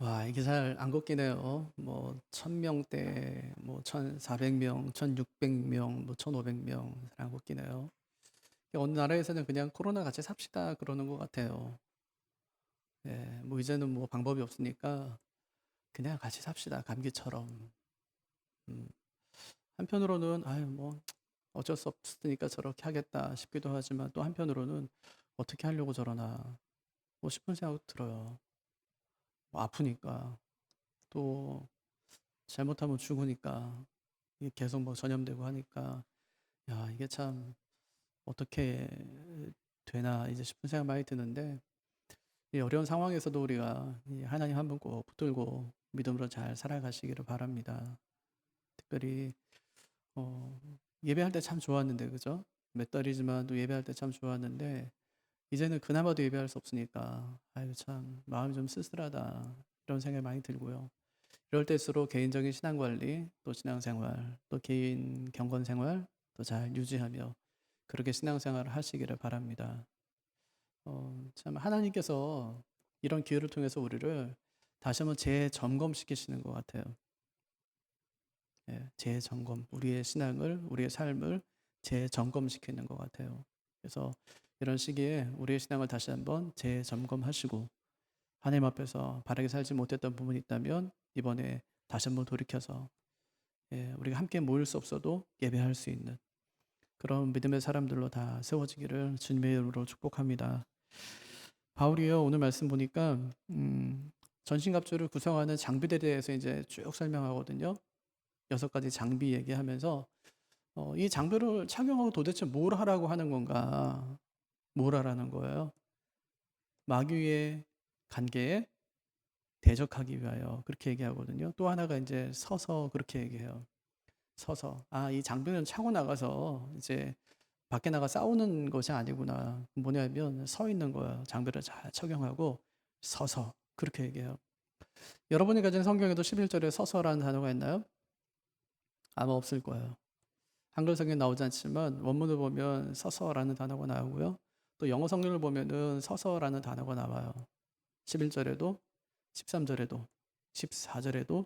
와, 이게 잘 안 걷기네요. 뭐 1000명대, 뭐 1400명, 1600명, 뭐 1500명 잘 안 걷기네요. 어느 나라에서는 그냥 코로나 같이 삽시다 그러는 것 같아요. 예, 뭐 이제는 뭐 방법이 없으니까 그냥 같이 삽시다 감기처럼. 음, 한편으로는 아유 뭐 어쩔 수 없으니까 저렇게 하겠다 싶기도 하지만 또 한편으로는 어떻게 하려고 저러나 뭐 싶은 생각도 들어요. 뭐 아프니까 또 잘못하면 죽으니까 이게 계속 뭐 전염되고 하니까 야 이게 참 어떻게 되나 이제 싶은 생각 많이 드는데 이 어려운 상황에서도 우리가 이 하나님 한 분 꼭 붙들고 믿음으로 잘 살아가시기를 바랍니다. 특별히 어, 예배할 때 참 좋았는데 그죠? 몇 달이지만 또 예배할 때 참 좋았는데 이제는 그나마도 예배할 수 없으니까 아유 참 마음이 좀 쓸쓸하다 이런 생각이 많이 들고요. 이럴 때일수록 개인적인 신앙 관리, 또 신앙생활, 또 개인 경건 생활 또 잘 유지하며 그렇게 신앙생활을 하시기를 바랍니다. 참 하나님께서 이런 기회를 통해서 우리를 다시 한번 재점검시키시는 것 같아요. 예, 재점검, 우리의 신앙을, 우리의 삶을 재점검시키는 것 같아요. 그래서 이런 시기에 우리의 신앙을 다시 한번 재점검하시고 하나님 앞에서 바르게 살지 못했던 부분이 있다면 이번에 다시 한번 돌이켜서 예, 우리가 함께 모일 수 없어도 예배할 수 있는 그런 믿음의 사람들로 다 세워지기를 주님의 이름으로 축복합니다. 바울이요 오늘 말씀 보니까 전신갑주를 구성하는 장비들에 대해서 이제 쭉 설명하거든요. 6가지 장비 얘기하면서 이 장비를 착용하고 도대체 뭘 하라고 하는 건가? 뭘 하라는 거예요? 마귀의 관계에 대적하기 위하여 그렇게 얘기하거든요. 또 하나가 이제 서서 그렇게 얘기해요. 서서 이 장비는 차고 나가서 이제 밖에 나가 싸우는 것이 아니구나. 뭐냐면 서 있는 거예요. 장비를 잘 착용하고 서서 그렇게 얘기해요. 여러분이 가진 성경에도 11절에 서서라는 단어가 있나요? 아마 없을 거예요. 한글 성경에 나오지 않지만 원문을 보면 서서라는 단어가 나오고요. 또 영어 성경을 보면은 서서라는 단어가 나와요. 11절에도 13절에도 14절에도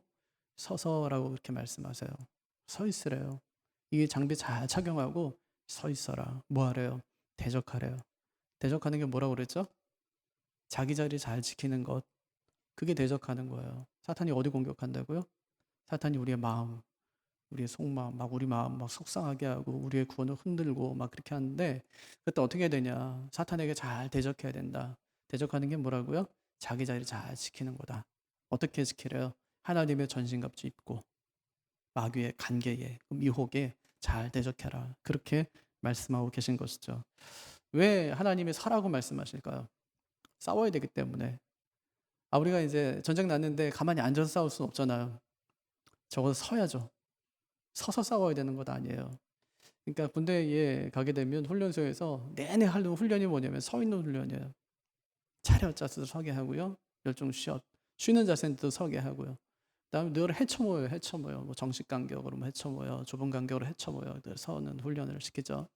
서서라고 그렇게 말씀하세요. 서 있으래요. 이 장비 잘 착용하고 서 있어라. 뭐 하래요? 대적하래요. 대적하는 게 뭐라고 그랬죠? 자기 자리 잘 지키는 것. 그게 대적하는 거예요. 사탄이 어디 공격한다고요? 사탄이 우리의 마음, 우리의 속마음, 막 우리 마음 막 속상하게 하고 우리의 구원을 흔들고 막 그렇게 하는데 그때 어떻게 해야 되냐? 사탄에게 잘 대적해야 된다. 대적하는 게 뭐라고요? 자기 자리 잘 지키는 거다. 어떻게 지키래요? 하나님의 전신갑주 입고 마귀의 간계에 미혹에 잘 대적해라. 그렇게 말씀하고 계신 것이죠. 왜 하나님이 서라고 말씀하실까요? 싸워야 되기 때문에. 우리가 이제 전쟁 났는데 가만히 앉아서 싸울 수는 없잖아요. 적어도 서야죠. 서서 싸워야 되는 것 아니에요. 그러니까 군대에 가게 되면 훈련소에서 내내 하는 훈련이 뭐냐면 서 있는 훈련이에요. 차렷 자세로 서게 하고요. 열중 쉬어. 쉬는 자세도 서게 하고요. 그다음에 늘 헤쳐모여요. 헤쳐모여. 뭐 정식 간격으로 뭐 헤쳐모여. 좁은 간격으로 헤쳐모여. 늘 서는 훈련을 시키죠.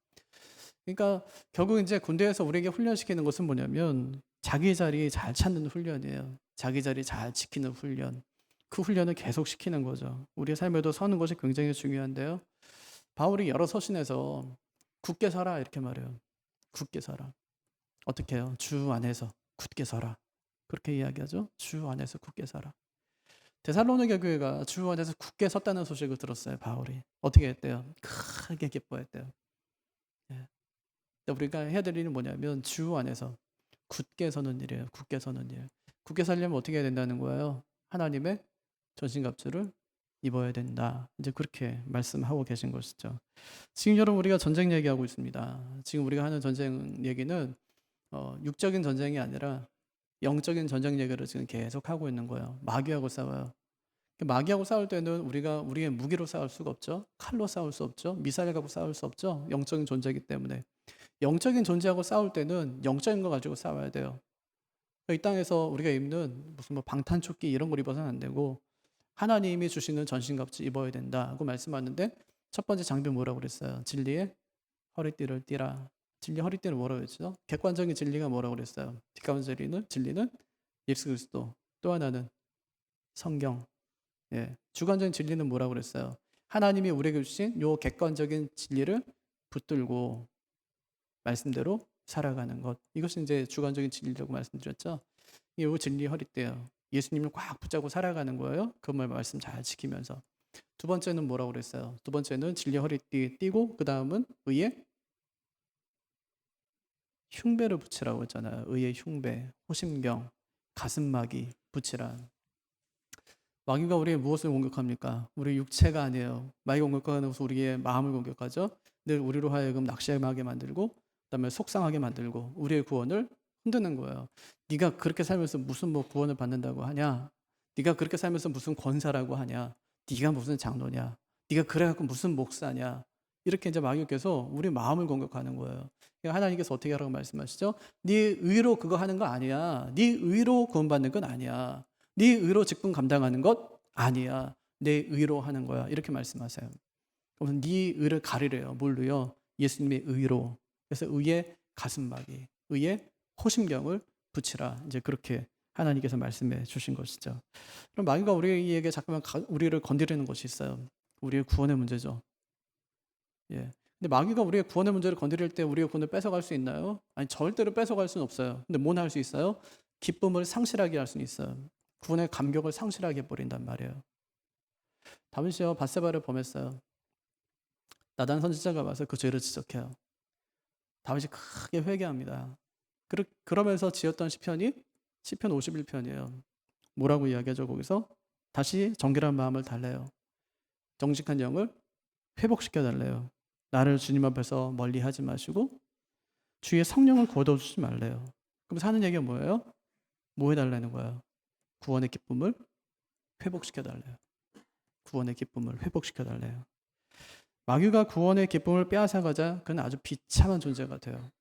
그러니까 결국 이제 군대에서 우리에게 훈련시키는 것은 뭐냐면 자기 자리 잘 찾는 훈련이에요. 자기 자리 잘 지키는 훈련. 그 훈련을 계속 시키는 거죠. 우리의 삶에도 서는 것이 굉장히 중요한데요. 바울이 여러 서신에서 굳게 서라 이렇게 말해요. 굳게 서라. 어떻게 해요? 주 안에서 굳게 서라. 그렇게 이야기하죠. 주 안에서 굳게 서라. 데살로니가 교회가 주 안에서 굳게 섰다는 소식을 들었어요. 바울이. 어떻게 했대요? 크게 기뻐했대요. 예. 우리가 해야 될 일은 뭐냐면 주 안에서 굳게 서는 일이에요. 굳게 서는 일. 굳게 살려면 어떻게 해야 된다는 거예요? 하나님의 전신갑주를 입어야 된다. 이제 그렇게 말씀하고 계신 것이죠. 지금 여러분 우리가 전쟁 얘기하고 있습니다. 지금 우리가 하는 전쟁 얘기는 육적인 전쟁이 아니라 영적인 전쟁 얘기를 지금 계속 하고 있는 거예요. 마귀하고 싸워요. 마귀하고 싸울 때는 우리가 우리의 무기로 싸울 수가 없죠. 칼로 싸울 수 없죠. 미사일 갖고 싸울 수 없죠. 영적인 존재이기 때문에. 영적인 존재하고 싸울 때는 영적인 거 가지고 싸워야 돼요. 이 땅에서 우리가 입는 무슨 뭐 방탄조끼 이런 걸 입어서는 안 되고 하나님이 주시는 전신갑주 입어야 된다고 말씀하는데 첫 번째 장비 뭐라고 그랬어요? 진리의 허리띠를 띠라. 진리 허리띠는 뭐라고 했죠? 객관적인 진리가 뭐라고 그랬어요? 뒷감은 진리는 예수 그리스도. 또 하나는 성경. 예. 주관적인 진리는 뭐라고 그랬어요? 하나님이 우리에게 주신 요 객관적인 진리를 붙들고 말씀대로 살아가는 것. 이것이 이제 주관적인 진리라고 말씀드렸죠. 이 진리 허리띠예요. 예수님을 꽉 붙잡고 살아가는 거예요. 그 말씀 잘 지키면서. 두 번째는 뭐라고 그랬어요? 두 번째는 진리 허리띠 띠고 그 다음은 의의 흉배를 붙이라고 했잖아요. 의의 흉배, 호심경, 가슴막이 붙이라. 마귀가 우리의 무엇을 공격합니까? 우리 육체가 아니에요. 마귀가 공격하는 것은 우리의 마음을 공격하죠. 늘 우리로 하여금 낙심하게 만들고 그다음에 속상하게 만들고 우리의 구원을 흔드는 거예요. 네가 그렇게 살면서 무슨 뭐 구원을 받는다고 하냐? 네가 그렇게 살면서 무슨 권사라고 하냐? 네가 무슨 장로냐? 네가 그래갖고 무슨 목사냐? 이렇게 이제 마귀께서 우리 마음을 공격하는 거예요. 그러니까 하나님께서 어떻게 하라고 말씀하시죠? 네 의로 그거 하는 거 아니야. 네 의로 구원받는 건 아니야. 네 의로 직분 감당하는 것 아니야. 내 의로 하는 거야. 이렇게 말씀하세요. 그래서 네 의를 가리래요. 뭘로요? 예수님의 의로. 그래서 의의 가슴막이, 의의 호심경을 붙이라. 이제 그렇게 하나님께서 말씀해 주신 것이죠. 그럼 마귀가 우리에게 자꾸만 우리를 건드리는 것이 있어요. 우리의 구원의 문제죠. 예. 근데 마귀가 우리의 구원의 문제를 건드릴 때 우리의 구원을 뺏어갈 수 있나요? 아니, 절대로 뺏어갈 수는 없어요. 근데 뭐는 할 수 있어요? 기쁨을 상실하게 할 수는 있어요. 구원의 감격을 상실하게 해버린단 말이에요. 다윗이요, 밧세바를 범했어요. 나단 선지자가 와서 그 죄를 지적해요. 다윗이 크게 회개합니다. 그러면서 지었던 시편이 시편 51편이에요. 뭐라고 이야기하죠? 거기서 다시 정결한 마음을 달래요. 정직한 영을 회복시켜 달래요. 나를 주님 앞에서 멀리하지 마시고 주의 성령을 거둬주지 말래요. 그럼 사는 얘기가 뭐예요? 뭐 해달라는 거예요? 구원의 기쁨을 회복시켜 달래요. 구원의 기쁨을 회복시켜 달래요. 마귀가 구원의 기쁨을 빼앗아가자 그는 아주 비참한 존재가 돼요.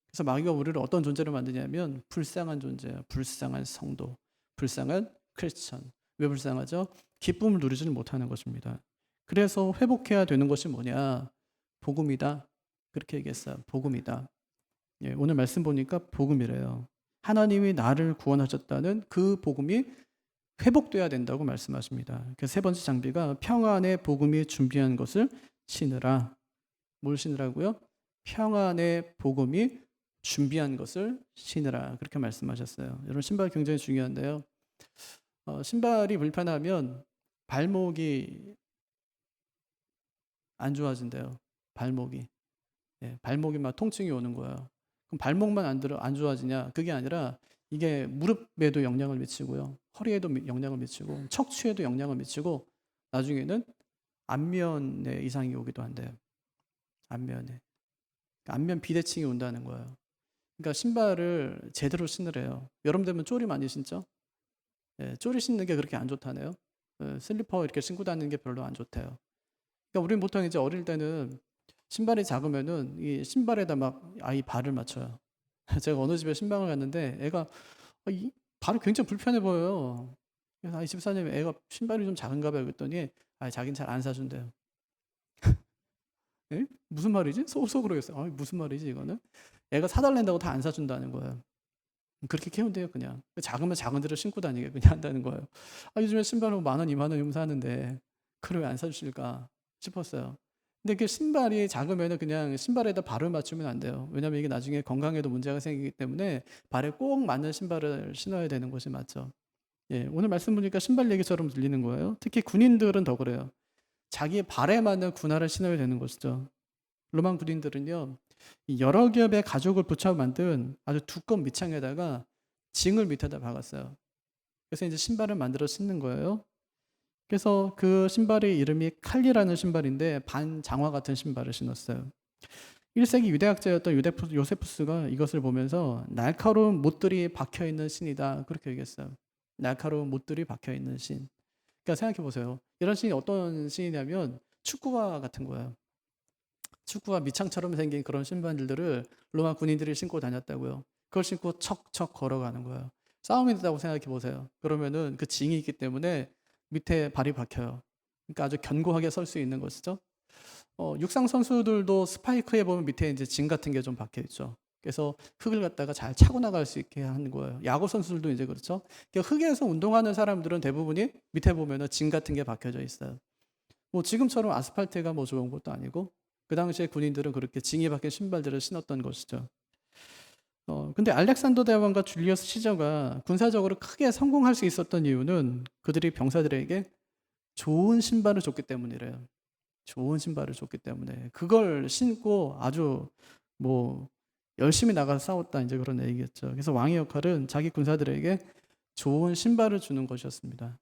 그래서 마귀가 우리를 어떤 존재로 만드냐면 불쌍한 존재예요. 불쌍한 성도, 불쌍한 크리스천. 왜 불쌍하죠? 기쁨을 누리지를 못하는 것입니다. 그래서 회복해야 되는 것이 뭐냐? 복음이다. 그렇게 얘기했어요. 복음이다. 예, 오늘 말씀 보니까 복음이래요. 하나님이 나를 구원하셨다는 그 복음이 회복돼야 된다고 말씀하십니다. 그래서 세 번째 장비가 평안의 복음이 준비한 것을 신으라. 뭘 신으라고요? 평안의 복음이 준비한 것을 신으라. 그렇게 말씀하셨어요. 여러분, 신발 굉장히 중요한데요. 신발이 불편하면 발목이 안 좋아진대요. 발목이. 예, 발목이 막 통증이 오는 거예요. 그럼 발목만 안 좋아지냐? 그게 아니라 이게 무릎에도 영향을 미치고요. 허리에도 영향을 미치고 척추에도 영향을 미치고 나중에는 안면에 이상이 오기도 한대요. 안면에. 그러니까 안면 비대칭이 온다는 거예요. 그러니까 신발을 제대로 신으래요. 여름 되면 쪼리 많이 신죠? 예, 쪼리 신는 게 그렇게 안 좋다네요. 슬리퍼 이렇게 신고 다니는 게 별로 안 좋대요. 그러니까 우리는 보통 이제 어릴 때는 신발이 작으면은 이 신발에다 막 아이 발을 맞춰요. 제가 어느 집에 신방을 갔는데 애가 이 발이 굉장히 불편해 보여요. 그래서 이 집사님이 애가 신발이 좀 작은가 봐요. 그랬더니 자기는 잘 안 사준대요. 에? 무슨 말이지? 속으로 했어요. 무슨 말이지 이거는? 애가 사달란다고 다 안 사준다는 거예요. 그렇게 키운대요 그냥. 작으면 작은 대로 신고 다니게 그냥 한다는 거예요. 요즘에 신발을 10,000원, 20,000원 사는데 그걸 왜 안 사주실까 싶었어요. 근데 그 신발이 작으면 그냥 신발에다 발을 맞추면 안 돼요. 왜냐면 이게 나중에 건강에도 문제가 생기기 때문에 발에 꼭 맞는 신발을 신어야 되는 것이 맞죠. 예, 오늘 말씀 보니까 신발 얘기처럼 들리는 거예요. 특히 군인들은 더 그래요. 자기 발에 맞는 군화를 신어야 되는 것이죠. 로마 군인들은요, 여러 겹의 가죽을 붙여 만든 아주 두꺼운 밑창에다가 징을 밑에다 박았어요. 그래서 이제 신발을 만들어 신는 거예요. 그래서 그 신발의 이름이 칼리라는 신발인데 반장화 같은 신발을 신었어요. 1세기 유대학자였던 요세푸스가 이것을 보면서 날카로운 못들이 박혀 있는 신이다. 그렇게 얘기했어요. 날카로운 못들이 박혀 있는 신. 그러니까 생각해 보세요. 이런 신이 어떤 신이냐면 축구화 같은 거예요. 축구화 밑창처럼 생긴 그런 신발들을 로마 군인들이 신고 다녔다고요. 그걸 신고 척척 걸어가는 거예요. 싸움이 됐다고 생각해 보세요. 그러면은 그 징이 있기 때문에 밑에 발이 박혀요. 그러니까 아주 견고하게 설 수 있는 것이죠. 육상 선수들도 스파이크에 보면 밑에 이제 징 같은 게 좀 박혀 있죠. 그래서 흙을 갖다가 잘 차고 나갈 수 있게 하는 거예요. 야구 선수들도 이제 그렇죠. 그러니까 흙에서 운동하는 사람들은 대부분이 밑에 보면은 징 같은 게 박혀져 있어요. 뭐 지금처럼 아스팔트가 뭐 좋은 것도 아니고 그 당시에 군인들은 그렇게 징이 박힌 신발들을 신었던 것이죠. 근데 알렉산더 대왕과 줄리어스 시저가 군사적으로 크게 성공할 수 있었던 이유는 그들이 병사들에게 좋은 신발을 줬기 때문이래요. 좋은 신발을 줬기 때문에 그걸 신고 아주 뭐 열심히 나가서 싸웠다 이제 그런 얘기겠죠. 그래서 왕의 역할은 자기 군사들에게 좋은 신발을 주는 것이었습니다.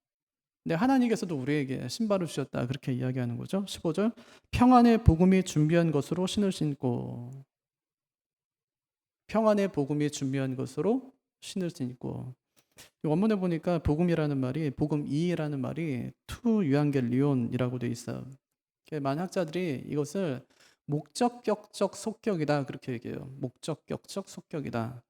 근데 하나님께서도 우리에게 신발을 주셨다 그렇게 이야기하는 거죠. 15절 평안의 복음이 준비한 것으로 신을 신고 평안의 복음이 준비한 것으로 신을 신고 원문에 보니까 복음이라는 말이 복음이라는 말이 투 유앙겔리온이라고 돼 있어요. 많은 학자들이 이것을 목적격적 속격이다 그렇게 얘기해요. 목적격적 속격이다.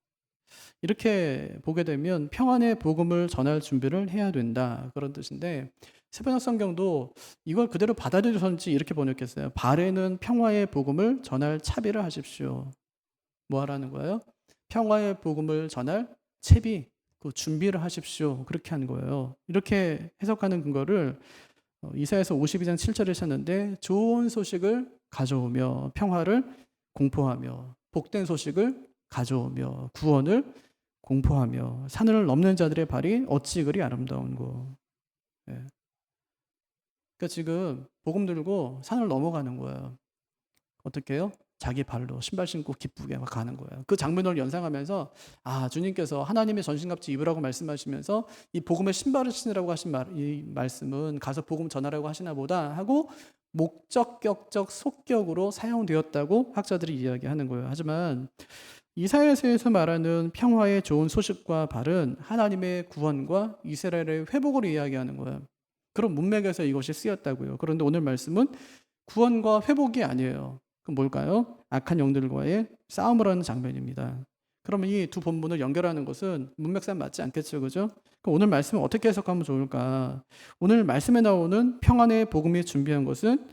이렇게 보게 되면 평안의 복음을 전할 준비를 해야 된다 그런 뜻인데 세번역 성경도 이걸 그대로 받아들여서인지 이렇게 번역했어요. 발에는 평화의 복음을 전할 차비를 하십시오. 뭐 하라는 거예요? 평화의 복음을 전할 채비, 그 준비를 하십시오. 그렇게 한 거예요. 이렇게 해석하는 근거를 이사야서 52장 7절에 찾는데 좋은 소식을 가져오며 평화를 공포하며 복된 소식을 가져오며 구원을 공포하며 산을 넘는 자들의 발이 어찌 그리 아름다운고. 예. 그러니까 지금 복음 들고 산을 넘어가는 거예요. 어떻게 해요? 자기 발로 신발 신고 기쁘게 막 가는 거예요. 그 장면을 연상하면서 주님께서 하나님의 전신갑주 입으라고 말씀하시면서 이 복음의 신발을 신으라고 하신 이 말씀은 가서 복음 전하라고 하시나 보다 하고 목적격적 속격으로 사용되었다고 학자들이 이야기하는 거예요. 하지만 이사야서에서 말하는 평화의 좋은 소식과 발은 하나님의 구원과 이스라엘의 회복을 이야기하는 거예요. 그런 문맥에서 이것이 쓰였다고요. 그런데 오늘 말씀은 구원과 회복이 아니에요. 그럼 뭘까요? 악한 영들과의 싸움을 하는 장면입니다. 그러면 이 두 본문을 연결하는 것은 문맥상 맞지 않겠죠, 그죠? 그럼 오늘 말씀을 어떻게 해석하면 좋을까? 오늘 말씀에 나오는 평안의 복음이 준비한 것은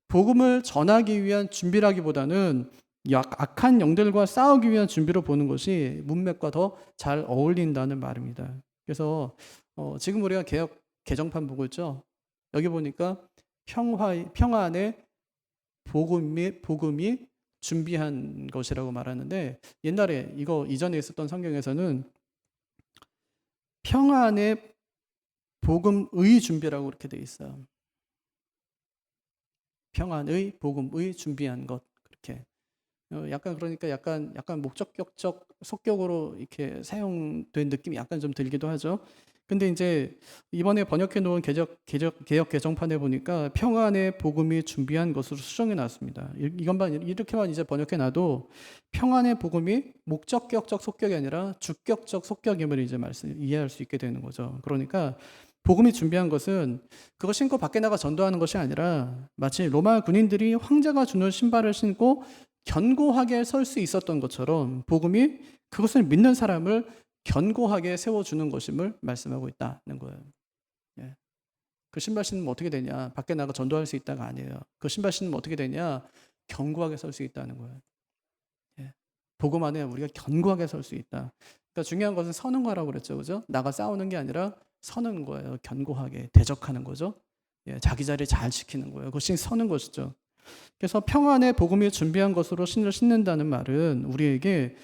복음을 전하기 위한 준비라기보다는 악한 영들과 싸우기 위한 준비로 보는 것이 문맥과 더 잘 어울린다는 말입니다. 그래서 지금 우리가 개정판 보고 있죠. 여기 보니까 평안의 복음이 준비한 것이라고 말하는데 옛날에 이거 이전에 있었던 성경에서는 평안의 복음의 준비라고 그렇게 돼 있어요. 평안의 복음의 준비한 것 그렇게 약간 그러니까 약간 목적격적 속격으로 이렇게 사용된 느낌이 약간 좀 들기도 하죠. 근데 이제 이번에 번역해 놓은 개역 개정판에 보니까 평안의 복음이 준비한 것으로 수정해 놨습니다. 이렇게만 이제 번역해 놔도 평안의 복음이 목적격적 속격이 아니라 주격적 속격임을 이제 이해할 수 있게 되는 거죠. 그러니까 복음이 준비한 것은 그거 신고 밖에 나가 전도하는 것이 아니라 마치 로마 군인들이 황제가 주는 신발을 신고 견고하게 설 수 있었던 것처럼 복음이 그것을 믿는 사람을 견고하게 세워주는 것임을 말씀하고 있다는 거예요. 예. 그 신발 신으면 어떻게 되냐? 밖에 나가 전도할 수 있다가 아니에요. 그 신발 신으면 어떻게 되냐? 견고하게 설 수 있다는 거예요. 예. 복음 안에 우리가 견고하게 설 수 있다. 그러니까 중요한 것은 서는 거라고 그랬죠, 그죠? 나가 싸우는 게 아니라 서는 거예요. 견고하게 대적하는 거죠. 예. 자기 자리 잘 지키는 거예요. 그것이 서는 것이죠. 그래서 평안의 복음이 준비한 것으로 신을 신는다는 말은 우리에게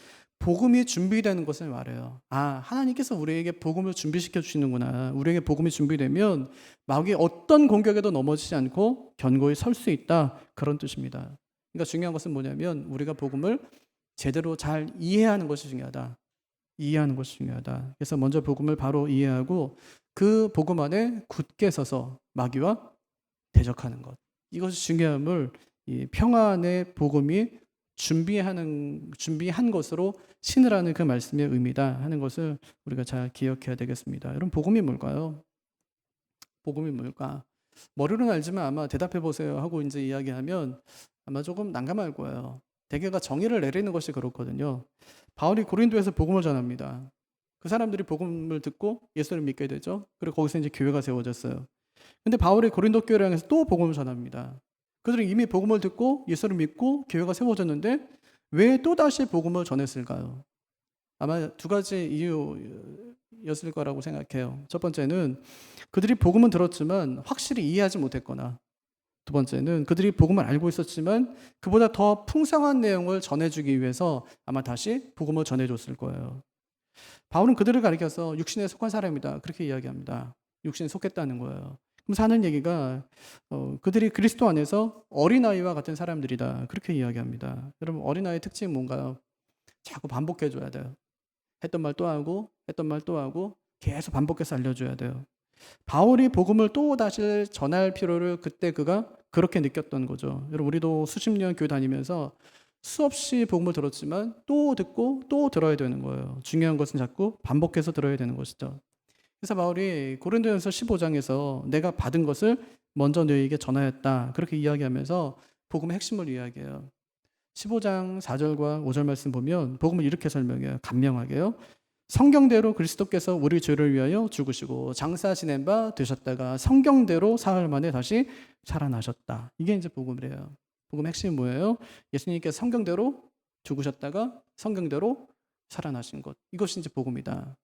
복음이 준비되는 것을 말해요. 하나님께서 우리에게 복음을 준비시켜 주시는구나. 우리에게 복음이 준비되면 마귀의 어떤 공격에도 넘어지지 않고 견고히 설 수 있다. 그런 뜻입니다. 그러니까 중요한 것은 뭐냐면 우리가 복음을 제대로 잘 이해하는 것이 중요하다. 이해하는 것이 중요하다. 그래서 먼저 복음을 바로 이해하고 그 복음 안에 굳게 서서 마귀와 대적하는 것. 이것이 중요함을 이 평안의 복음이 준비한 것으로 신으라는 그 말씀의 의미다 하는 것을 우리가 잘 기억해야 되겠습니다. 여러분 복음이 뭘까요? 복음이 뭘까? 머리로는 알지만 아마 대답해 보세요 하고 이제 이야기하면 아마 조금 난감할 거예요. 대개가 정의를 내리는 것이 그렇거든요. 바울이 고린도에서 복음을 전합니다. 그 사람들이 복음을 듣고 예수를 믿게 되죠. 그리고 거기서 이제 교회가 세워졌어요. 근데 바울이 고린도 교회를 향해서 또 복음을 전합니다. 그들은 이미 복음을 듣고 예수를 믿고 교회가 세워졌는데 왜 또다시 복음을 전했을까요? 아마 두 가지 이유였을 거라고 생각해요. 첫 번째는 그들이 복음은 들었지만 확실히 이해하지 못했거나, 두 번째는 그들이 복음을 알고 있었지만 그보다 더 풍성한 내용을 전해주기 위해서 아마 다시 복음을 전해줬을 거예요. 바울은 그들을 가리켜서 육신에 속한 사람이다, 그렇게 이야기합니다. 육신에 속했다는 거예요. 그럼 하는 얘기가 그들이 그리스도 안에서 어린아이와 같은 사람들이다, 그렇게 이야기합니다. 여러분, 어린아이의 특징이 뭔가요? 자꾸 반복해줘야 돼요. 했던 말 또 하고 했던 말 또 하고 계속 반복해서 알려줘야 돼요. 바울이 복음을 또 다시 전할 필요를 그때 그가 그렇게 느꼈던 거죠. 여러분, 우리도 수십 년 교회 다니면서 수없이 복음을 들었지만 또 듣고 또 들어야 되는 거예요. 중요한 것은 자꾸 반복해서 들어야 되는 것이죠. 그래서 바울이 고린도전서 15장에서 내가 받은 것을 먼저 너희에게 전하였다, 그렇게 이야기하면서 복음의 핵심을 이야기해요. 15장 4절과 5절 말씀 보면 복음을 이렇게 설명해요. 간명하게요. 성경대로 그리스도께서 우리 죄를 위하여 죽으시고 장사 지낸 바 되셨다가 성경대로 사흘 만에 다시 살아나셨다. 이게 이제 복음이래요. 복음 핵심이 뭐예요? 예수님께서 성경대로 죽으셨다가 성경대로 살아나신 것. 이것이 이제 복음이다.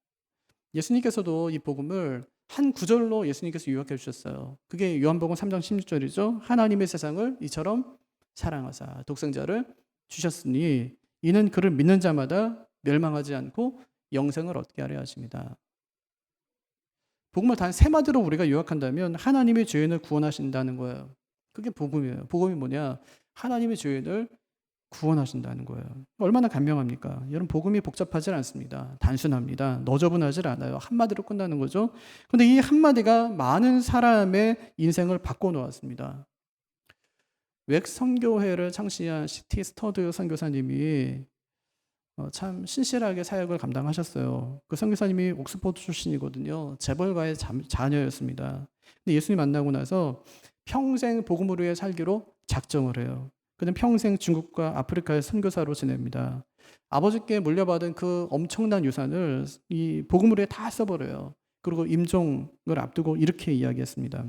예수님께서도 이 복음을 한 구절로 예수님께서 요약해 주셨어요. 그게 요한복음 3장 16절이죠. 하나님의 세상을 이처럼 사랑하사 독생자를 주셨으니 이는 그를 믿는 자마다 멸망하지 않고 영생을 얻게 하려 하십니다. 복음을 단 세 마디로 우리가 요약한다면 하나님의 죄인을 구원하신다는 거예요. 그게 복음이에요. 복음이 뭐냐? 하나님의 죄인을 구원하신다는 거예요. 얼마나 간명합니까? 여러분, 복음이 복잡하지 않습니다. 단순합니다. 너저분하지 않아요. 한마디로 끝나는 거죠. 그런데 이 한마디가 많은 사람의 인생을 바꿔놓았습니다. 웩 선교회를 창시한 C.T. 스터드 선교사님이 참 신실하게 사역을 감당하셨어요. 그 선교사님이 옥스퍼드 출신이거든요. 재벌가의 자녀였습니다. 근데 예수님 만나고 나서 평생 복음을 위해 살기로 작정을 해요. 그는 평생 중국과 아프리카의 선교사로 지냅니다. 아버지께 물려받은 그 엄청난 유산을 이 복음을 위해 다 써버려요. 그리고 임종을 앞두고 이렇게 이야기했습니다.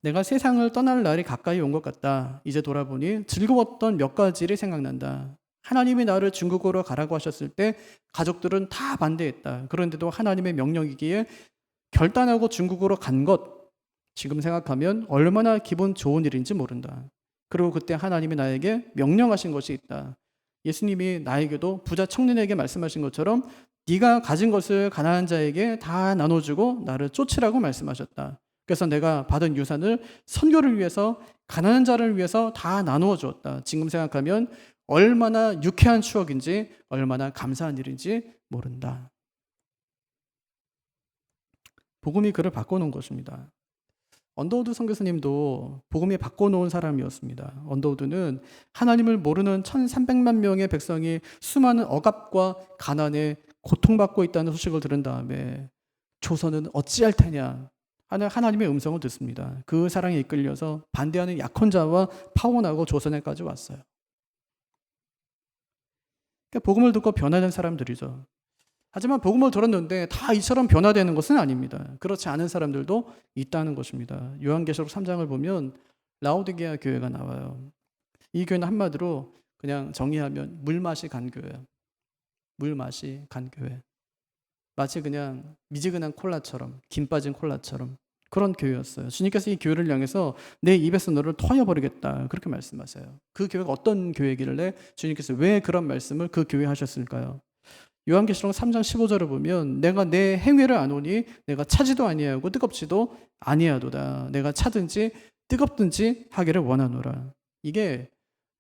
내가 세상을 떠날 날이 가까이 온 것 같다. 이제 돌아보니 즐거웠던 몇 가지 일이 생각난다. 하나님이 나를 중국으로 가라고 하셨을 때 가족들은 다 반대했다. 그런데도 하나님의 명령이기에 결단하고 중국으로 간 것, 지금 생각하면 얼마나 기분 좋은 일인지 모른다. 그리고 그때 하나님이 나에게 명령하신 것이 있다. 예수님이 나에게도 부자 청년에게 말씀하신 것처럼 네가 가진 것을 가난한 자에게 다 나눠주고 나를 쫓으라고 말씀하셨다. 그래서 내가 받은 유산을 선교를 위해서, 가난한 자를 위해서 다 나누어 주었다. 지금 생각하면 얼마나 유쾌한 추억인지, 얼마나 감사한 일인지 모른다. 복음이 그를 바꿔놓은 것입니다. 언더우드 선교사님도 복음이 바꿔놓은 사람이었습니다. 언더우드는 하나님을 모르는 1300만 명의 백성이 수많은 억압과 가난에 고통받고 있다는 소식을 들은 다음에 조선은 어찌할 테냐 하는 하나님의 음성을 듣습니다. 그 사랑에 이끌려서 반대하는 약혼자와 파혼하고 조선에까지 왔어요. 그러니까 복음을 듣고 변화된 사람들이죠. 하지만 복음을 들었는데 다 이처럼 변화되는 것은 아닙니다. 그렇지 않은 사람들도 있다는 것입니다. 요한계시록 3장을 보면 라오디게아 교회가 나와요. 이 교회는 한마디로 그냥 정의하면 물맛이 간 교회예요. 물맛이 간 교회. 마치 그냥 미지근한 콜라처럼, 김 빠진 콜라처럼 그런 교회였어요. 주님께서 이 교회를 향해서 내 입에서 너를 터여버리겠다, 그렇게 말씀하세요. 그 교회가 어떤 교회길래 주님께서 왜 그런 말씀을 그 교회에 하셨을까요? 요한계시록 3장 15절을 보면 내가 내 행위를 아노니 내가 차지도 아니하고 뜨겁지도 아니하도다. 내가 차든지 뜨겁든지 하기를 원하노라. 이게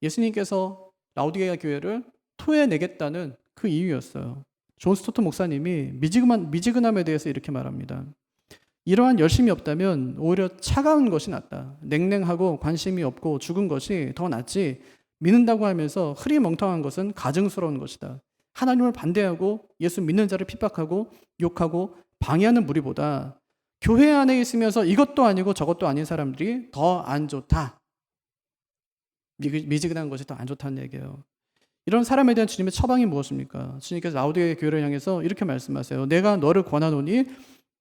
예수님께서 라오디게아 교회를 토해내겠다는 그 이유였어요. 존 스토트 목사님이 미지근함에 대해서 이렇게 말합니다. 이러한 열심이 없다면 오히려 차가운 것이 낫다. 냉랭하고 관심이 없고 죽은 것이 더 낫지. 믿는다고 하면서 흐리멍텅한 것은 가증스러운 것이다. 하나님을 반대하고 예수 믿는 자를 핍박하고 욕하고 방해하는 무리보다 교회 안에 있으면서 이것도 아니고 저것도 아닌 사람들이 더 안 좋다. 미지근한 것이 더 안 좋다는 얘기예요. 이런 사람에 대한 주님의 처방이 무엇입니까? 주님께서 라오디게아 교회를 향해서 이렇게 말씀하세요. 내가 너를 권하노니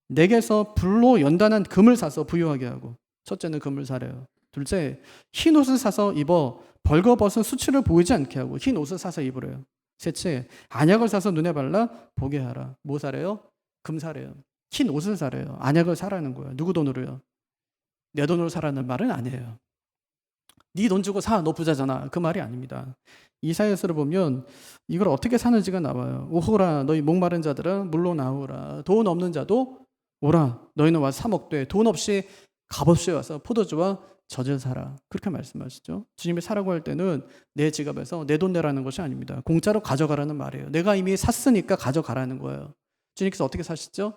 내게서 불로 연단한 금을 사서 부유하게 하고. 첫째는 금을 사래요. 둘째, 흰 옷을 사서 입어 벌거벗은 수치를 보이지 않게 하고 흰 옷을 사서 입으래요. 셋째, 안약을 사서 눈에 발라 보게 하라. 뭐 사래요? 금 사래요. 흰 옷을 사래요. 안약을 사라는 거예요. 누구 돈으로요? 내 돈으로 사라는 말은 아니에요. 네 돈 주고 사, 너 부자잖아. 그 말이 아닙니다. 이사야서를 보면 이걸 어떻게 사는지가 나와요. 오호라, 너희 목마른 자들아 물로 나오라. 돈 없는 자도 오라. 너희는 와서 사 먹되 돈 없이 값없이 와서 포도주와 젖을 사라. 그렇게 말씀하시죠. 주님이 사라고 할 때는 내 지갑에서 내 돈 내라는 것이 아닙니다. 공짜로 가져가라는 말이에요. 내가 이미 샀으니까 가져가라는 거예요. 주님께서 어떻게 사시죠?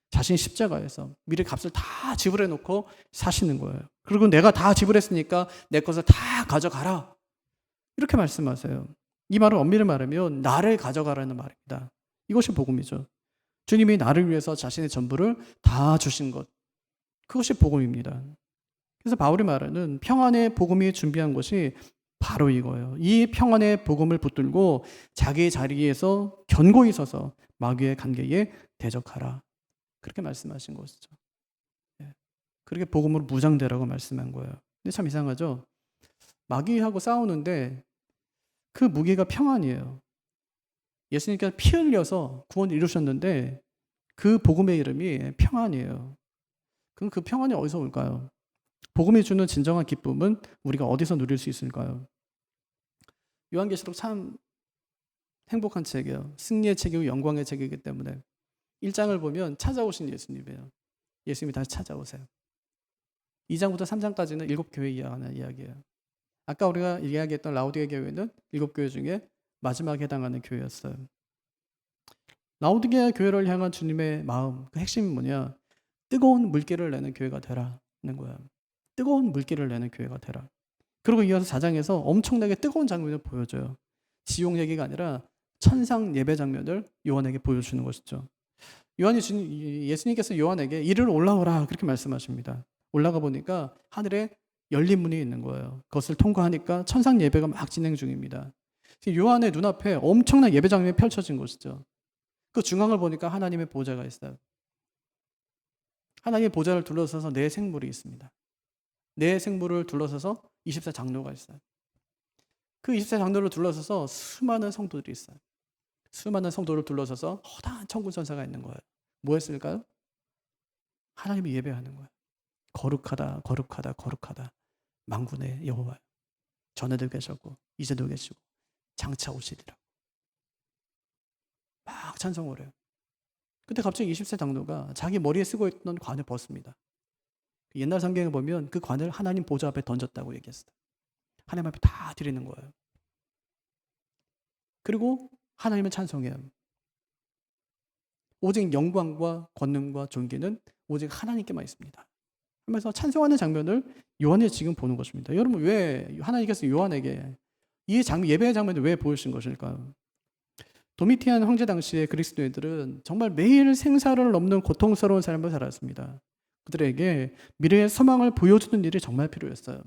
자신 십자가에서 미리 값을 다 지불해 놓고 사시는 거예요. 그리고 내가 다 지불했으니까 내 것을 다 가져가라. 이렇게 말씀하세요. 이 말은 엄밀히 말하면 나를 가져가라는 말입니다. 이것이 복음이죠. 주님이 나를 위해서 자신의 전부를 다 주신 것. 그것이 복음입니다. 그래서 바울이 말하는 평안의 복음이 준비한 것이 바로 이거예요. 이 평안의 복음을 붙들고 자기 자리에서 견고히 서서 마귀의 관계에 대적하라. 그렇게 말씀하신 것이죠. 그렇게 복음으로 무장되라고 말씀한 거예요. 근데 참 이상하죠? 마귀하고 싸우는데 그 무기가 평안이에요. 예수님께서 피 흘려서 구원을 이루셨는데 그 복음의 이름이 평안이에요. 그럼 그 평안이 어디서 올까요? 복음이 주는 진정한 기쁨은 우리가 어디서 누릴 수 있을까요? 요한계시록 참 행복한 책이에요. 승리의 책이고 영광의 책이기 때문에 1장을 보면 찾아오신 예수님이에요. 예수님이 다시 찾아오세요. 2장부터 3장까지는 7교회 이야기하는 이야기예요. 아까 우리가 이야기했던 라우디게 교회는 7교회 중에 마지막에 해당하는 교회였어요. 라우디게 교회를 향한 주님의 마음, 그 핵심이 뭐냐? 뜨거운 물기를 내는 교회가 되라는 거예요. 뜨거운 물기를 내는 교회가 되라. 그리고 이어서 4장에서 엄청나게 뜨거운 장면을 보여줘요. 지옥 얘기가 아니라 천상 예배 장면을 요한에게 보여주는 것이죠. 예수님께서 요한에게 이리로 올라오라 그렇게 말씀하십니다. 올라가 보니까 하늘에 열린 문이 있는 거예요. 그것을 통과하니까 천상 예배가 막 진행 중입니다. 요한의 눈앞에 엄청난 예배 장면이 펼쳐진 것이죠. 그 중앙을 보니까 하나님의 보좌가 있어요. 하나님의 보좌를 둘러서서 네 생물이 있습니다. 네 생물을 둘러서서 24장로가 있어요. 그 24장로를 둘러서서 수많은 성도들이 있어요. 수많은 성도를 둘러서서 허다한 천군 천사가 있는 거예요. 뭐 했을까요? 하나님을 예배하는 거예요. 거룩하다, 거룩하다, 거룩하다. 만군의 여호와. 전에도 계셨고 이제도 계시고 장차 오시리라. 막 찬송을 해요. 그때 갑자기 20세 장로가 자기 머리에 쓰고 있던 관을 벗습니다. 옛날 성경에 보면 그 관을 하나님 보좌 앞에 던졌다고 얘기했어요. 하나님 앞에 다 드리는 거예요. 그리고 하나님을 찬송해요. 오직 영광과 권능과 존귀는 오직 하나님께만 있습니다. 하면서 찬송하는 장면을 요한이 지금 보는 것입니다. 여러분 왜 하나님께서 요한에게 이 예배의 장면을 왜 보여주신 것일까요? 도미티안 황제 당시의 그리스도인들은 정말 매일 생사를 넘는 고통스러운 삶을 살았습니다. 그들에게 미래의 소망을 보여주는 일이 정말 필요했어요.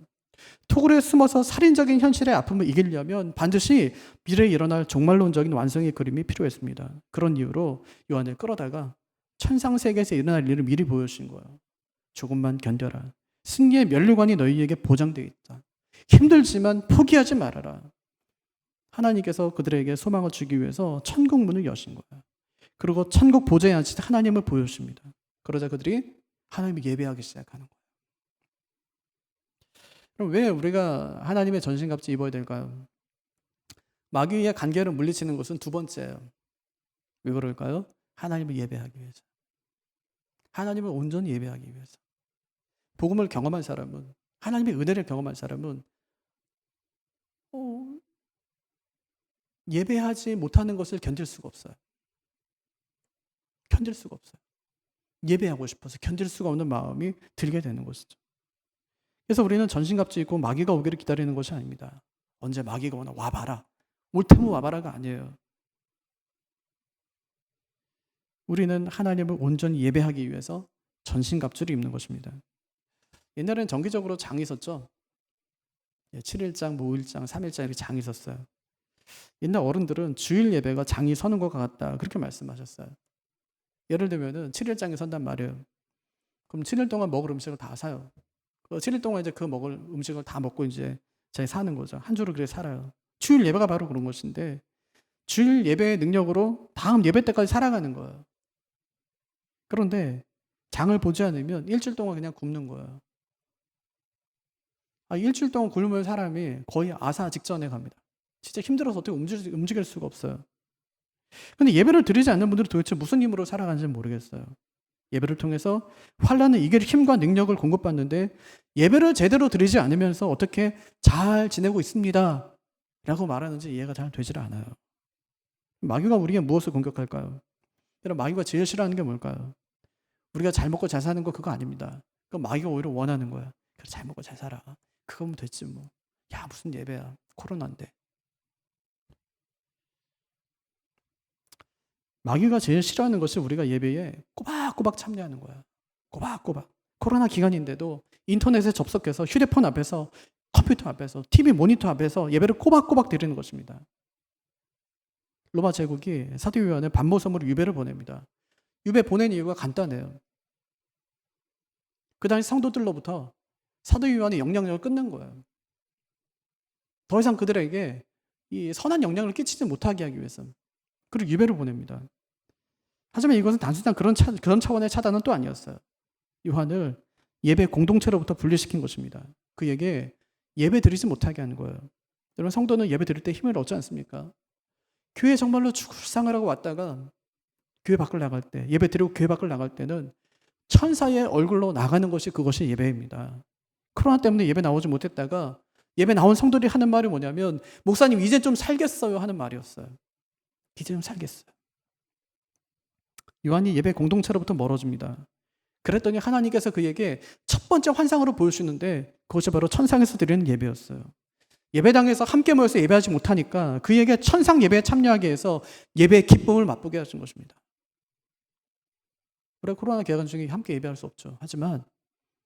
토굴에 숨어서 살인적인 현실의 아픔을 이기려면 반드시 미래에 일어날 종말론적인 완성의 그림이 필요했습니다. 그런 이유로 요한을 끌어다가 천상세계에서 일어날 일을 미리 보여주신 거예요. 조금만 견뎌라. 승리의 면류관이 너희에게 보장되어 있다. 힘들지만 포기하지 말아라. 하나님께서 그들에게 소망을 주기 위해서 천국 문을 여신 거예요. 그리고 천국 보좌에 앉으신 하나님을 보여주십니다. 그러자 그들이 하나님을 예배하기 시작하는 거예요. 그럼 왜 우리가 하나님의 전신갑주 입어야 될까요? 마귀의 간계를 물리치는 것은 두 번째예요. 왜 그럴까요? 하나님을 예배하기 위해서. 하나님을 온전히 예배하기 위해서. 복음을 경험한 사람은, 하나님의 은혜를 경험한 사람은 예배하지 못하는 것을 견딜 수가 없어요. 견딜 수가 없어요. 예배하고 싶어서 견딜 수가 없는 마음이 들게 되는 것이죠. 그래서 우리는 전신갑주 입고 마귀가 오기를 기다리는 것이 아닙니다. 언제 마귀가 오나 와봐라. 올 테면 와봐라가 아니에요. 우리는 하나님을 온전히 예배하기 위해서 전신갑주를 입는 것입니다. 옛날에는 정기적으로 장이 있었죠. 7일장, 5일장, 3일장 이렇게 장이 있었어요. 옛날 어른들은 주일 예배가 장이 서는 것 같다 그렇게 말씀하셨어요. 예를 들면은 7일장이 선단 말이에요. 그럼 7일 동안 먹을 음식을 다 사요. 그 7일 동안 이제 그 먹을 음식을 다 먹고 이제 잘 사는 거죠. 한 주를 그렇게 살아요. 주일 예배가 바로 그런 것인데 주일 예배의 능력으로 다음 예배 때까지 살아가는 거예요. 그런데 장을 보지 않으면 일주일 동안 그냥 굶는 거예요. 일주일 동안 굶으면 사람이 거의 아사 직전에 갑니다. 진짜 힘들어서 어떻게 움직일 수가 없어요. 근데 예배를 드리지 않는 분들은 도대체 무슨 힘으로 살아가는지 모르겠어요. 예배를 통해서 환난을 이길 힘과 능력을 공급받는데 예배를 제대로 드리지 않으면서 어떻게 잘 지내고 있습니다 라고 말하는지 이해가 잘 되질 않아요. 마귀가 우리에게 무엇을 공격할까요? 여러분, 마귀가 제일 싫어하는 게 뭘까요? 우리가 잘 먹고 잘 사는 거 그거 아닙니다. 그 마귀가 오히려 원하는 거야. 그래, 잘 먹고 잘 살아. 그거면 됐지 뭐. 야, 무슨 예배야. 코로나인데. 마귀가 제일 싫어하는 것이 우리가 예배에 꼬박꼬박 참여하는 거야. 꼬박꼬박. 코로나 기간인데도 인터넷에 접속해서 휴대폰 앞에서 컴퓨터 앞에서 TV 모니터 앞에서 예배를 꼬박꼬박 드리는 것입니다. 로마 제국이 사도 요한을 반모섬으로 유배를 보냅니다. 유배 보낸 이유가 간단해요. 그 당시 성도들로부터 사도 요한의 영향력을 끊는 거예요. 더 이상 그들에게 이 선한 영향을 끼치지 못하게 하기 위해서. 그리고 유배를 보냅니다. 하지만 이것은 단순한 그런 차원의 차단은 또 아니었어요. 요한을 예배 공동체로부터 분리시킨 것입니다. 그에게 예배 드리지 못하게 하는 거예요. 여러분, 성도는 예배 드릴 때 힘을 얻지 않습니까? 교회 정말로 출상을 하고 왔다가 교회 밖을 나갈 때, 예배 드리고 교회 밖을 나갈 때는 천사의 얼굴로 나가는 것이 그것이 예배입니다. 코로나 때문에 예배 나오지 못했다가 예배 나온 성도들이 하는 말이 뭐냐면, 목사님 이제 좀 살겠어요 하는 말이었어요. 이제 좀 살겠어요. 요한이 예배 공동체로부터 멀어집니다. 그랬더니 하나님께서 그에게 첫 번째 환상으로 보여주는데 그것이 바로 천상에서 드리는 예배였어요. 예배당에서 함께 모여서 예배하지 못하니까 그에게 천상 예배에 참여하게 해서 예배의 기쁨을 맛보게 하신 것입니다. 그래, 코로나 기간 중에 함께 예배할 수 없죠. 하지만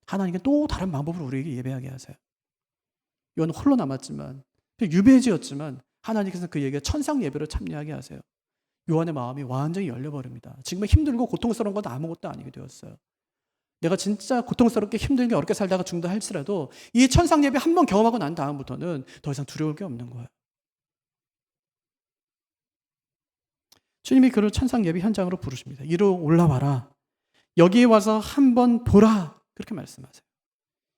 하나님께 또 다른 방법으로 우리에게 예배하게 하세요. 요한은 홀로 남았지만, 유배지였지만 하나님께서 그에게 천상 예배를 참여하게 하세요. 요한의 마음이 완전히 열려버립니다. 지금은 힘들고 고통스러운 건 아무것도 아니게 되었어요. 내가 진짜 고통스럽게 힘들게 어렵게 살다가 죽는다 할지라도 이 천상 예배 한 번 경험하고 난 다음부터는 더 이상 두려울 게 없는 거예요. 주님이 그를 천상 예배 현장으로 부르십니다. 이리로 올라와라. 여기에 와서 한번 보라. 그렇게 말씀하세요.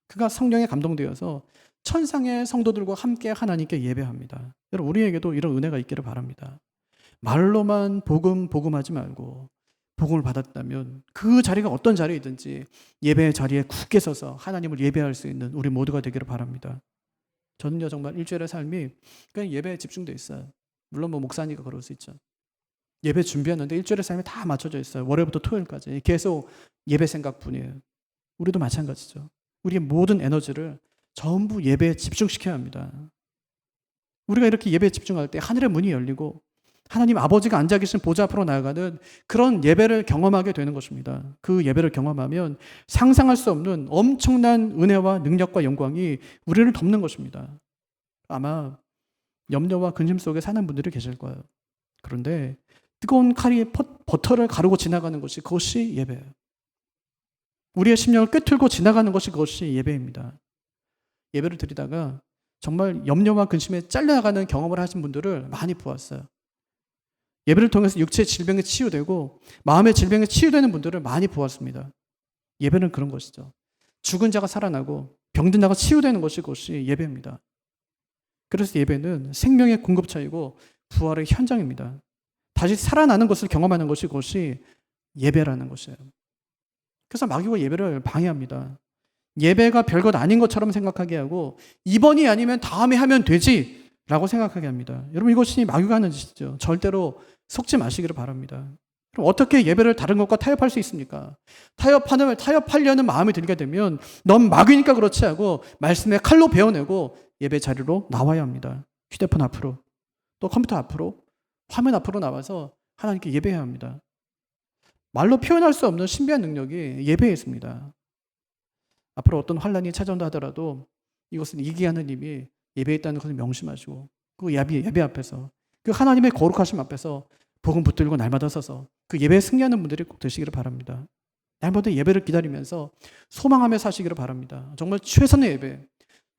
그가 성령에 감동되어서 천상의 성도들과 함께 하나님께 예배합니다. 여러분, 우리에게도 이런 은혜가 있기를 바랍니다. 말로만 복음하지 말고 복음을 받았다면 그 자리가 어떤 자리이든지 예배의 자리에 굳게 서서 하나님을 예배할 수 있는 우리 모두가 되기를 바랍니다. 저는요, 정말 일주일의 삶이 그냥 예배에 집중되어 있어요. 물론 목사니까 그럴 수 있죠. 예배 준비했는데 일주일의 삶이 다 맞춰져 있어요. 월요일부터 토요일까지 계속 예배 생각뿐이에요. 우리도 마찬가지죠. 우리의 모든 에너지를 전부 예배에 집중시켜야 합니다. 우리가 이렇게 예배에 집중할 때 하늘의 문이 열리고 하나님 아버지가 앉아 계신 보좌 앞으로 나아가는 그런 예배를 경험하게 되는 것입니다. 그 예배를 경험하면 상상할 수 없는 엄청난 은혜와 능력과 영광이 우리를 덮는 것입니다. 아마 염려와 근심 속에 사는 분들이 계실 거예요. 그런데 뜨거운 칼이 버터를 가르고 지나가는 것이 그것이 예배예요. 우리의 심령을 꿰뚫고 지나가는 것이 그것이 예배입니다. 예배를 드리다가 정말 염려와 근심에 잘려나가는 경험을 하신 분들을 많이 보았어요. 예배를 통해서 육체의 질병에 치유되고 마음의 질병에 치유되는 분들을 많이 보았습니다. 예배는 그런 것이죠. 죽은 자가 살아나고 병든 자가 치유되는 것이 그것이 예배입니다. 그래서 예배는 생명의 공급처이고 부활의 현장입니다. 다시 살아나는 것을 경험하는 것이 그것이 예배라는 것이에요. 그래서 마귀가 예배를 방해합니다. 예배가 별것 아닌 것처럼 생각하게 하고 이번이 아니면 다음에 하면 되지 라고 생각하게 합니다. 여러분, 이것이 마귀가 하는 짓이죠. 절대로 속지 마시기를 바랍니다. 그럼 어떻게 예배를 다른 것과 타협할 수 있습니까? 타협하려는 마음이 들게 되면 넌 마귀니까 그렇지 하고 말씀에 칼로 베어내고 예배 자리로 나와야 합니다. 휴대폰 앞으로, 또 컴퓨터 앞으로, 화면 앞으로 나와서 하나님께 예배해야 합니다. 말로 표현할 수 없는 신비한 능력이 예배에 있습니다. 앞으로 어떤 환란이 찾아온다 하더라도 이것은 이기 하느님이 예배에 있다는 것을 명심하시고 그 예배 앞에서 그 하나님의 거룩하심 앞에서 복음 붙들고 날마다 서서 그 예배에 승리하는 분들이 꼭 되시기를 바랍니다. 날마다 예배를 기다리면서 소망하며 사시기를 바랍니다. 정말 최선의 예배,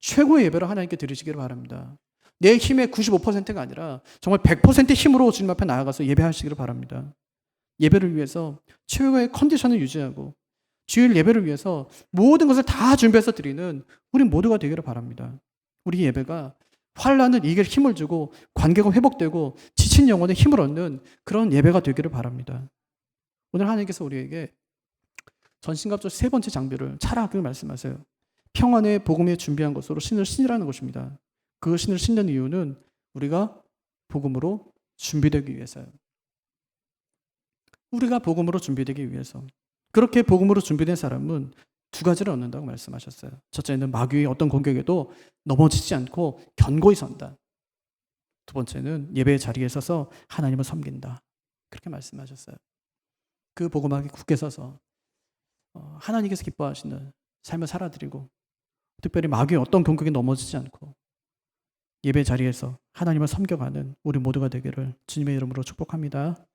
최고의 예배를 하나님께 드리시기를 바랍니다. 내 힘의 95%가 아니라 정말 100% 힘으로 주님 앞에 나아가서 예배하시기를 바랍니다. 예배를 위해서 최고의 컨디션을 유지하고 주일 예배를 위해서 모든 것을 다 준비해서 드리는 우리 모두가 되기를 바랍니다. 우리 예배가 환난을 이길 힘을 주고 관계가 회복되고 지친 영혼에 힘을 얻는 그런 예배가 되기를 바랍니다. 오늘 하나님께서 우리에게 전신갑주 세 번째 장비를 차라하기를 말씀하세요. 평안의 복음에 준비한 것으로 신을 신으라는 것입니다. 그 신을 신는 이유는 우리가 복음으로 준비되기 위해서요. 우리가 복음으로 준비되기 위해서. 그렇게 복음으로 준비된 사람은 두 가지를 얻는다고 말씀하셨어요. 첫째는 마귀의 어떤 공격에도 넘어지지 않고 견고히 선다. 두 번째는 예배의 자리에 서서 하나님을 섬긴다. 그렇게 말씀하셨어요. 그 복음하게 굳게 서서 하나님께서 기뻐하시는 삶을 살아드리고 특별히 마귀의 어떤 공격에 넘어지지 않고 예배 자리에서 하나님을 섬겨가는 우리 모두가 되기를 주님의 이름으로 축복합니다.